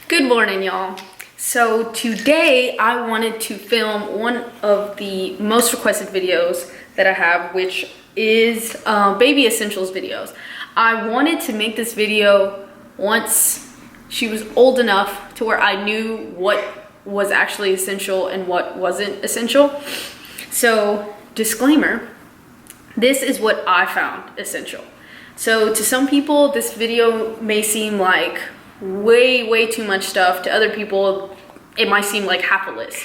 Good morning, y'all. So today I wanted to film one of the most requested videos that I have, which is baby essentials videos. I wanted to make this video once she was old enough to where I knew what was actually essential and what wasn't essential. So disclaimer, this is what I found essential. So to some people, this video may seem like way too much stuff. To other people, it might seem like half a list.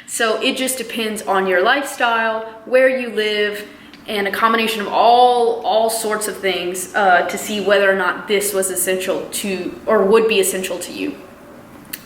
So it just depends on your lifestyle, where you live, and a combination of all sorts of things to see whether or not this was essential to, or would be essential to you.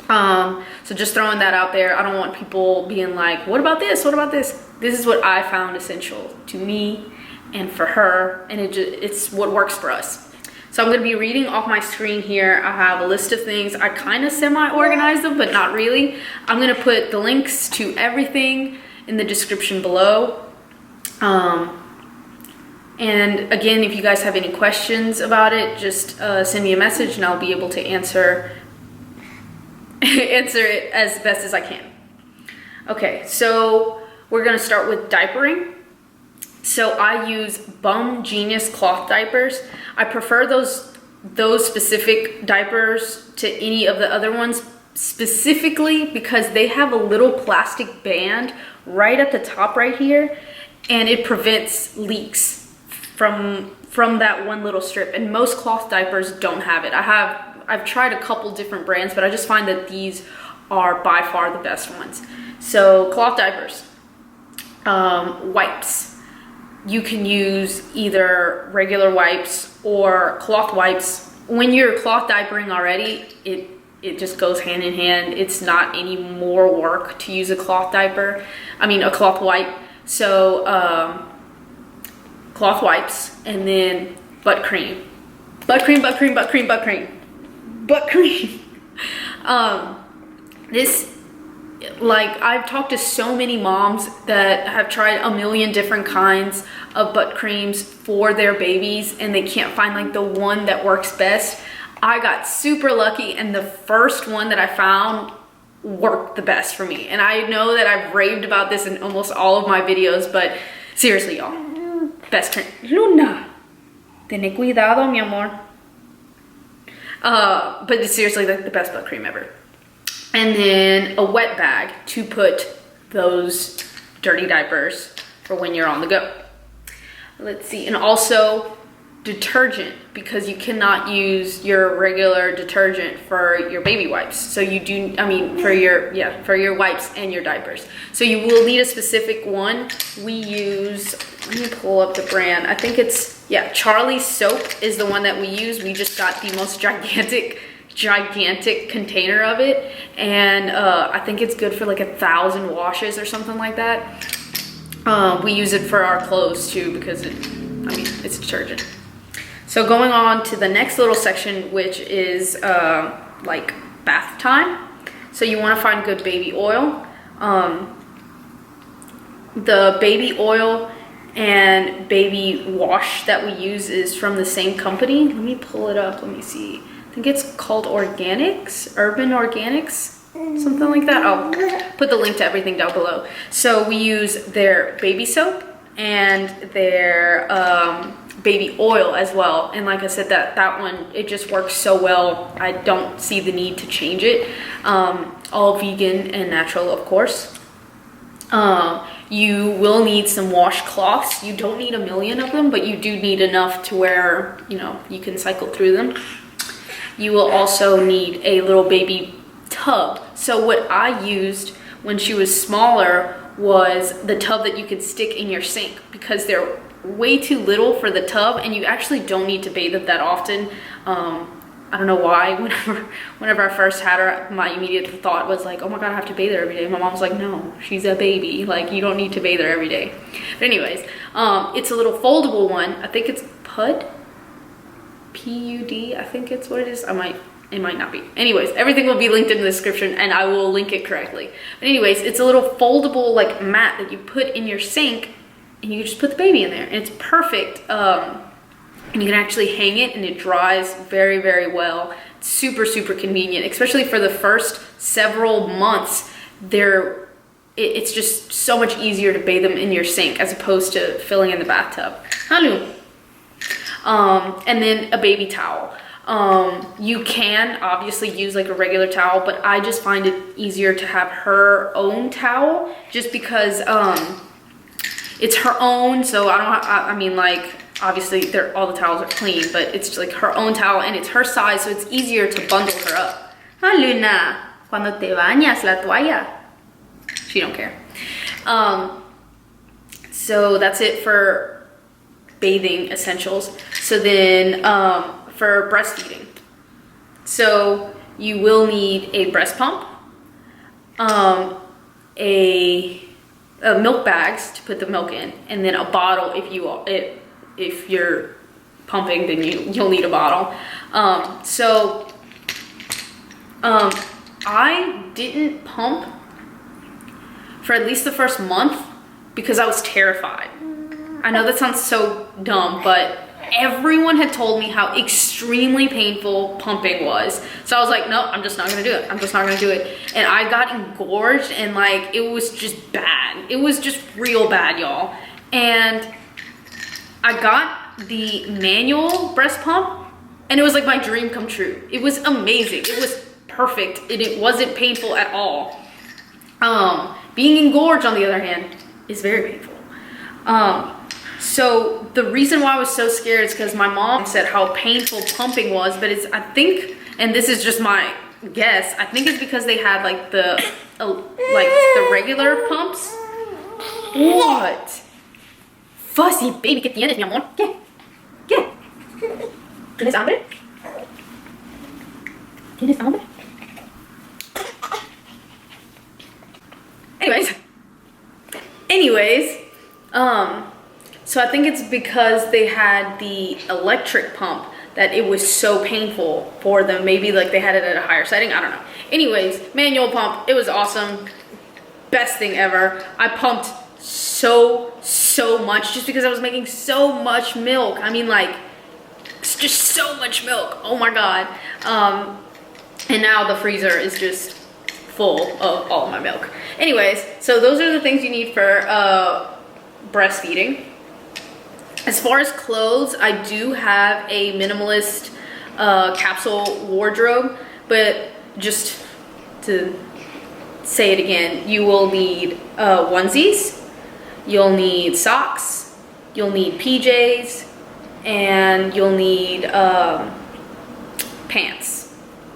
So just throwing that out there. I don't want people being like, what about this? What about this? This is what I found essential to me and for her, and it's what works for us. So I'm going to be reading off my screen here. I have a list of things. I kind of semi-organized them, but not really. I'm going to put the links to everything in the description below. And again, if you guys have any questions about it, just send me a message and I'll be able to answer it as best as I can. Okay, so we're going to start with diapering. So I use Bum Genius cloth diapers. I prefer those specific diapers to any of the other ones, specifically because they have a little plastic band right at the top right here, and it prevents leaks from that one little strip. And most cloth diapers don't have it. I've tried a couple different brands, but I just find that these are by far the best ones. So cloth diapers, wipes. You can use either regular wipes or cloth wipes. When you're cloth diapering already, it just goes hand in hand. It's not any more work to use a cloth diaper. I mean, a cloth wipe. So cloth wipes, and then butt cream. Butt cream. Like, I've talked to so many moms that have tried a million different kinds of butt creams for their babies, and they can't find like the one that works best. I got super lucky, and the first one that I found worked the best for me. And I know that I've raved about this in almost all of my videos, but seriously, y'all, best cream. Luna, ten cuidado, mi amor. But it's seriously like the best butt cream ever. And then a wet bag to put those dirty diapers for when you're on the go. Let's see, and also detergent, because you cannot use your regular detergent for your baby wipes. So you do, I mean, for your wipes and your diapers. So you will need a specific one. We use, let me pull up the brand. I think it's, Charlie's soap is the one that we use. We just got the most gigantic container of it, and I think it's good for like 1,000 washes or something like that. We use it for our clothes too, because it's detergent. So going on to the next little section, which is like bath time. So you want to find good baby oil. The baby oil and baby wash that we use is from the same company. Let me pull it up. Let me see. I think it's called Organics, Urban Organics, something like that. I'll put the link to everything down below. So we use their baby soap and their baby oil as well. And like I said, that one, it just works so well. I don't see the need to change it. All vegan and natural, of course. You will need some washcloths. You don't need a million of them, but you do need enough to where, you can cycle through them. You will also need a little baby tub. So what I used when she was smaller was the tub that you could stick in your sink, because they're way too little for the tub, and you actually don't need to bathe it that often. I don't know why. Whenever I first had her, my immediate thought was like, oh my God, I have to bathe her every day. My mom was like, no, she's a baby. Like, you don't need to bathe her every day. But anyways, it's a little foldable one. I think it's PUD. P-U-D, I think it's what it is. It might not be. Anyways, everything will be linked in the description, and I will link it correctly. But anyways, it's a little foldable like mat that you put in your sink, and you just put the baby in there, and it's perfect and you can actually hang it and it dries very, very well. It's super, super convenient, especially for the first several months. It's just so much easier to bathe them in your sink as opposed to filling in the bathtub. Halu. And then a baby towel. You can obviously use like a regular towel, but I just find it easier to have her own towel just because it's her own. So I mean, like, obviously all the towels are clean, but it's just like her own towel and it's her size, so it's easier to bundle her up. Ah, Luna, cuando te bañas la toalla. She don't care. So that's it for bathing essentials. So then for breastfeeding, so you will need a breast pump, milk bags to put the milk in, and then a bottle if you're pumping, then you'll need a bottle. I didn't pump for at least the first month because I was terrified. I know that sounds so dumb, but everyone had told me how extremely painful pumping was. So I was like, no, I'm just not gonna do it. I'm just not gonna do it. And I got engorged and like, it was just bad. It was just real bad, y'all. And I got the manual breast pump and it was like my dream come true. It was amazing. It was perfect and it wasn't painful at all. Being engorged, on the other hand, is very painful. So the reason why I was so scared is because my mom said how painful pumping was, but I think, and this is just my guess, I think it's because they had like the regular pumps. What? Fussy baby, ¿qué tienes, mi amor? ¿Qué? ¿Qué? ¿Tienes hambre? ¿Tienes hambre? Anyways, so I think it's because they had the electric pump that it was so painful for them. Maybe like they had it at a higher setting, I don't know. Anyways, manual pump, it was awesome. Best thing ever. I pumped so much just because I was making so much milk. I mean, like, it's just so much milk. Oh my God. And now the freezer is just full of all of my milk. Anyways, so those are the things you need for breastfeeding. As far as clothes, I do have a minimalist capsule wardrobe, but just to say it again, you will need onesies, you'll need socks, you'll need PJs, and you'll need pants.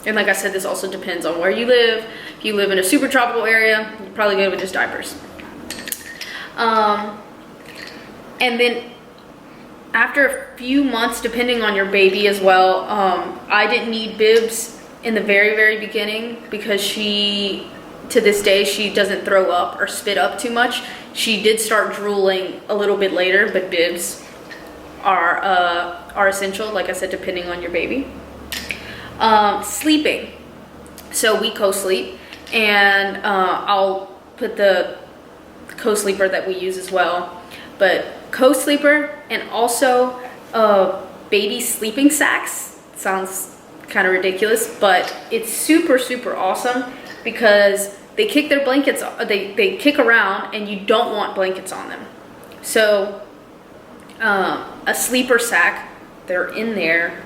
And like I said, this also depends on where you live. If you live in a super tropical area, you're probably good with just diapers. And then after a few months, depending on your baby as well, I didn't need bibs in the very beginning because to this day, she doesn't throw up or spit up too much. She did start drooling a little bit later, but bibs are essential, like I said, depending on your baby. Sleeping. So we co-sleep, and I'll put the co-sleeper that we use as well. But co-sleeper and also baby sleeping sacks. Sounds kind of ridiculous, but it's super awesome because they kick their blankets, they kick around and you don't want blankets on them. So a sleeper sack, they're in there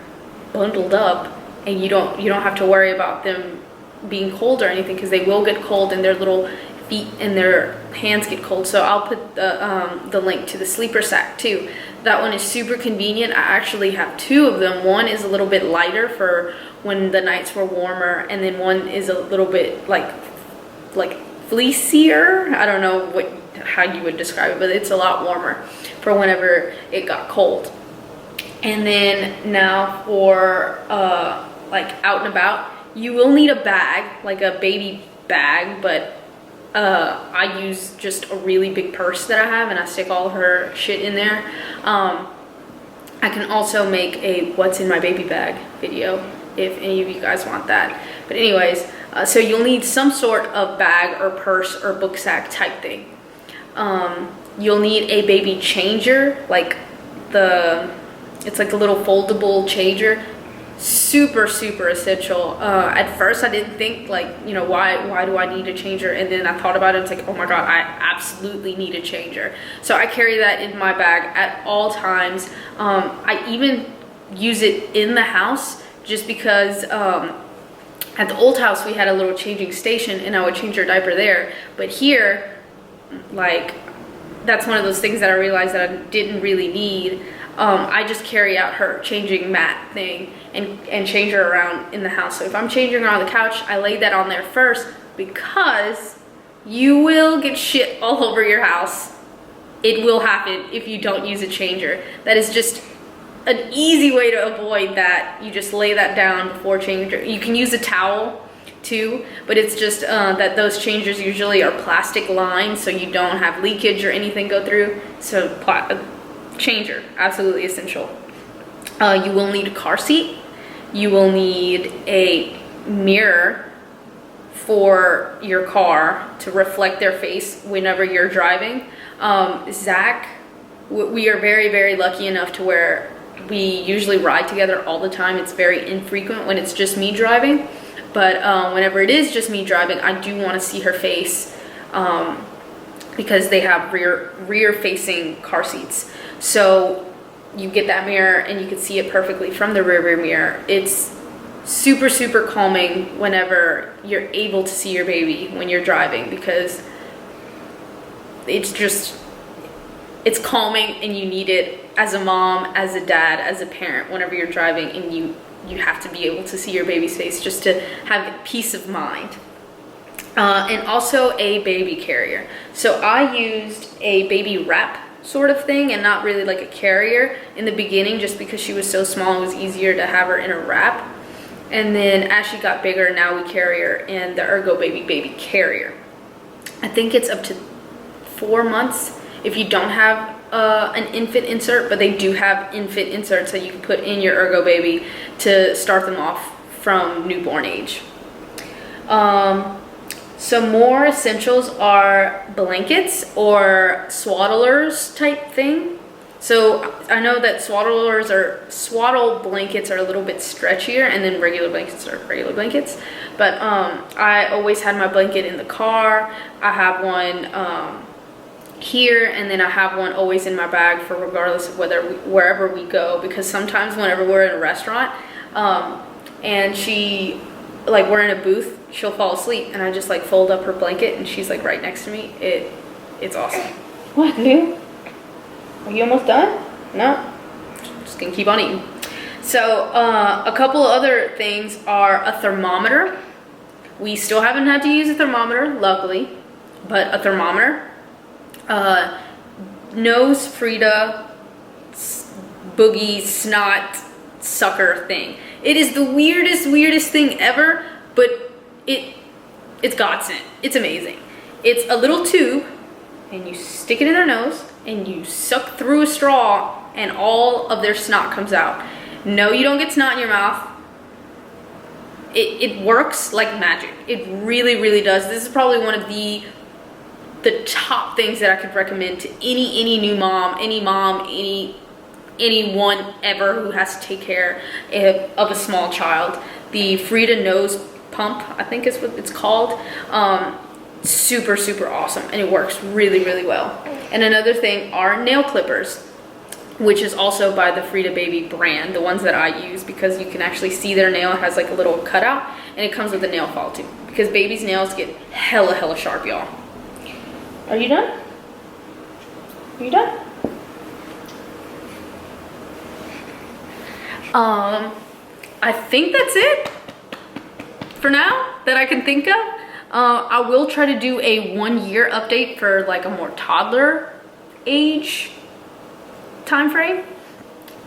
bundled up, and you don't have to worry about them being cold or anything, because they will get cold and their little feet and their hands get cold. So I'll put the link to the sleeper sack too. That one is super convenient. I actually have two of them. One is a little bit lighter for when the nights were warmer, and then one is a little bit like fleecier. I don't know how you would describe it, but it's a lot warmer for whenever it got cold. And then now for like out and about, you will need a bag, like a baby bag, but I use just a really big purse that I have, and I stick all her shit in there. I can also make a what's in my baby bag video if any of you guys want that. But anyways, so you'll need some sort of bag or purse or book sack type thing. You'll need a baby changer, like It's like a little foldable changer. Super essential. At first I didn't think, like, you know, why do I need a changer, and then I thought about it. It's like, oh my god, I absolutely need a changer. So I carry that in my bag at all times. I even use it in the house, just because at the old house we had a little changing station and I would change her diaper there, but here, like, that's one of those things that I realized that I didn't really need. I just carry out her changing mat thing and change her around in the house. So if I'm changing her on the couch, I lay that on there first, because you will get shit all over your house. It will happen if you don't use a changer. That is just an easy way to avoid that. You just lay that down before changer. You can use a towel too, but it's just that those changers usually are plastic lined, so you don't have leakage or anything go through. So changer, absolutely essential. You will need a car seat. You will need a mirror for your car to reflect their face whenever you're driving. Zach, we are very lucky enough to where we usually ride together all the time. It's very infrequent when it's just me driving, but whenever it is just me driving, I do want to see her face, because they have rear facing car seats. So you get that mirror and you can see it perfectly from the rear mirror. It's super calming whenever you're able to see your baby when you're driving, because it's calming, and you need it as a mom, as a dad, as a parent, whenever you're driving and you have to be able to see your baby's face, just to have peace of mind. And also a baby carrier. So I used a baby wrap sort of thing, and not really like a carrier in the beginning, just because she was so small, it was easier to have her in a wrap. And then as she got bigger, now we carry her in the ERGOBABY baby carrier. I think it's up to 4 months if you don't have an infant insert, but they do have infant inserts that you can put in your ERGOBABY to start them off from newborn age. Some more essentials are blankets or swaddlers type thing. So I know that swaddle blankets are a little bit stretchier, and then regular blankets are regular blankets. But I always had my blanket in the car. I have one here, and then I have one always in my bag for regardless of wherever we go, because sometimes whenever we're in a restaurant and we're in a booth, she'll fall asleep, and I just like fold up her blanket and she's like right next to me. It's awesome. What, Lou? Are you almost done? No? Just gonna keep on eating. So a couple of other things are a thermometer. We still haven't had to use a thermometer, luckily, but a thermometer. Nose FRIDA boogie snot sucker thing. It is the weirdest thing ever, but it's godsend. It's amazing. It's a little tube, and you stick it in their nose, and you suck through a straw, and all of their snot comes out. No, you don't get snot in your mouth. It works like magic. It really does. This is probably one of the top things that I could recommend to any new mom, anyone ever who has to take care of a small child. The FRIDA nose pump, I think is what it's called. Super awesome, and it works really well. And another thing are nail clippers, which is also by the FRIDA baby brand, the ones that I use, because you can actually see their nail. It has like a little cutout, and it comes with a nail file too, because babies' nails get hella sharp, y'all. Are you done? Are you done? I think that's it for now that I can think of. I will try to do a 1-year update for like a more toddler age time frame.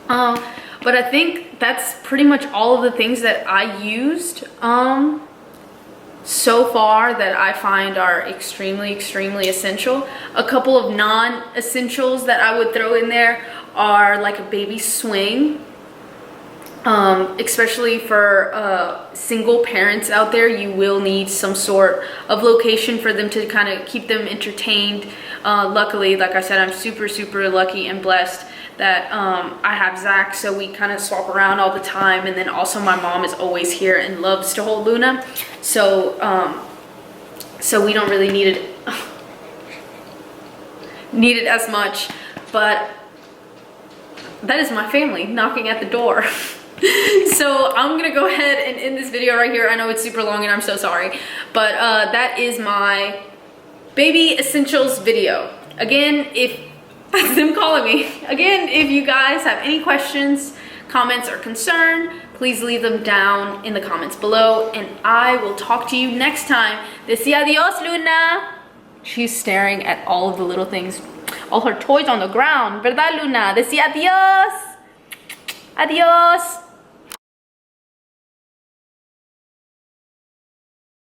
But I think that's pretty much all of the things that I used so far that I find are extremely essential. A couple of non-essentials that I would throw in there are like a baby swing. Especially for single parents out there, you will need some sort of location for them to kind of keep them entertained. Luckily, like I said, I'm super lucky and blessed that I have Zach, so we kind of swap around all the time. And then also my mom is always here and loves to hold Luna, so so we don't really need it as much. But that is my family knocking at the door. So I'm gonna go ahead and end this video right here. I know it's super long and I'm so sorry, but that is my baby essentials video. Again, if that's them calling me. Again, if you guys have any questions, comments, or concern, please leave them down in the comments below, and I will talk to you next time. Decía adios, Luna. She's staring at all of the little things, all her toys on the ground. ¿Verdad, Luna? Decía adios. Adios.